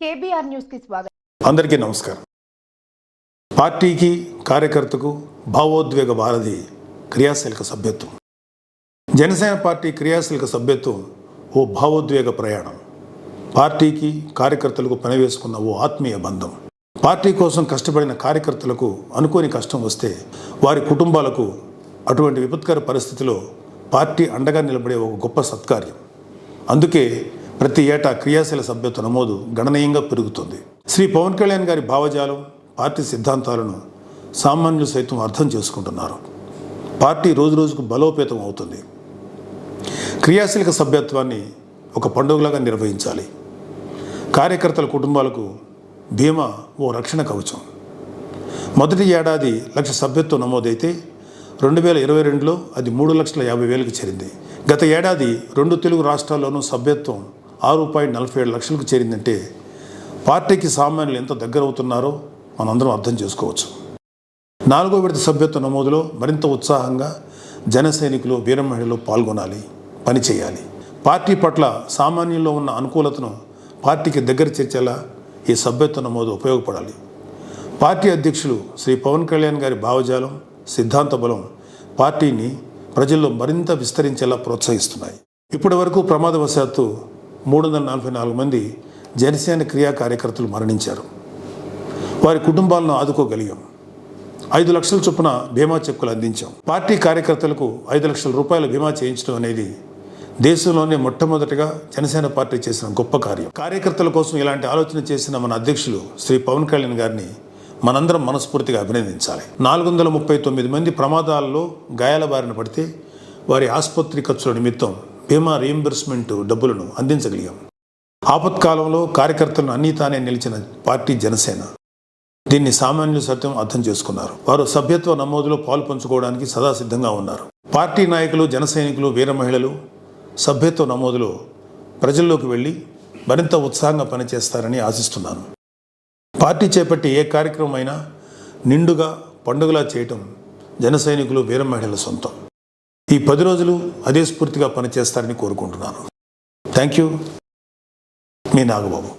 KBR news కి స్వాగతం. అందరికీ నమస్కారం. పార్టీకి కార్యకర్తకు భావోద్వేగ వారధి క్రియాశీలక సభ్యత్వం. జనసేన పార్టీ క్రియాశీలక సభ్యత్వం ఓ భావోద్వేగ ప్రయాణం. పార్టీకి కార్యకర్తలకు పనివేసుకున్న ఓ ఆత్మీయ బంధం. పార్టీ కోసం కష్టపడిన కార్యకర్తలకు అనుకోని కష్టం వస్తే వారి కుటుంబాలకు అటువంటి విపత్కర పరిస్థితిలో పార్టీ అండగా నిలబడే ఒక గొప్ప సత్కార్యం. అందుకే ప్రతి ఏటా క్రియాశీల సభ్యత్వ నమోదు గణనీయంగా పెరుగుతుంది. శ్రీ పవన్ కళ్యాణ్ గారి భావజాలం, పార్టీ సిద్ధాంతాలను సామాన్యులు సైతం అర్థం చేసుకుంటున్నారు. పార్టీ రోజురోజుకు బలోపేతం అవుతుంది. క్రియాశీలక సభ్యత్వాన్ని ఒక పండుగలాగా నిర్వహించాలి. కార్యకర్తల కుటుంబాలకు బీమా ఓ రక్షణ కవచం. మొదటి ఏడాది 1,00,000 సభ్యత్వం నమోదైతే 2022లో అది 3,50,000కి చేరింది. గత ఏడాది 2 తెలుగు రాష్ట్రాల్లోనూ సభ్యత్వం 6.47 లక్షలకు చేరిందంటే పార్టీకి సామాన్యులు ఎంత దగ్గర అవుతున్నారో మనందరం అర్థం చేసుకోవచ్చు. 4వ విడత సభ్యత్వ నమోదులో మరింత ఉత్సాహంగా జన సైనికులు, వీర మహిళలు పాల్గొనాలి, పనిచేయాలి. పార్టీ పట్ల సామాన్యుల్లో ఉన్న అనుకూలతను పార్టీకి దగ్గర చేర్చేలా ఈ సభ్యత్వ నమోదు ఉపయోగపడాలి. పార్టీ అధ్యక్షులు శ్రీ పవన్ కళ్యాణ్ గారి భావజాలం, సిద్ధాంత బలం పార్టీని ప్రజల్లో మరింత విస్తరించేలా ప్రోత్సహిస్తున్నాయి. ఇప్పటి వరకు ప్రమాదవశాత్తు 344 మంది జనసేన క్రియా కార్యకర్తలు మరణించారు. వారి కుటుంబాలను ఆదుకోగలిగాం. 5 లక్షల చొప్పున బీమా చెక్కులు అందించాం. పార్టీ కార్యకర్తలకు 5 లక్షల రూపాయల బీమా చేయించడం అనేది దేశంలోనే మొట్టమొదటిగా జనసేన పార్టీ చేసిన గొప్ప కార్యం. కార్యకర్తల కోసం ఇలాంటి ఆలోచన చేసిన మన అధ్యక్షులు శ్రీ పవన్ కళ్యాణ్ గారిని మనందరం మనస్ఫూర్తిగా అభినందించాలి. 439 మంది ప్రమాదాల్లో గాయాల బారిన పడితే వారి ఆసుపత్రి ఖర్చుల నిమిత్తం బీమా రీయింబర్స్మెంట్ డబ్బులను అందించగలిగాం. ఆపత్కాలంలో కార్యకర్తలను అన్నీ తానే నిలిచిన పార్టీ జనసేన. దీన్ని సామాన్యులు సత్యం అర్థం చేసుకున్నారు. వారు సభ్యత్వ నమోదులో పాలు పంచుకోవడానికి సదా సిద్ధంగా ఉన్నారు. పార్టీ నాయకులు, జన సైనికులు, వీర మహిళలు సభ్యత్వ నమోదులో ప్రజల్లోకి వెళ్ళి మరింత ఉత్సాహంగా పనిచేస్తారని ఆశిస్తున్నాను. పార్టీ చేపట్టి ఏ కార్యక్రమం అయినా నిండుగా పండుగలా చేయటం జన సైనికులు, వీర మహిళల సొంతం. ఈ 10 రోజులు అదే స్ఫూర్తిగా పనిచేస్తారని కోరుకుంటున్నాను. Thank you. మీ నాగబాబు.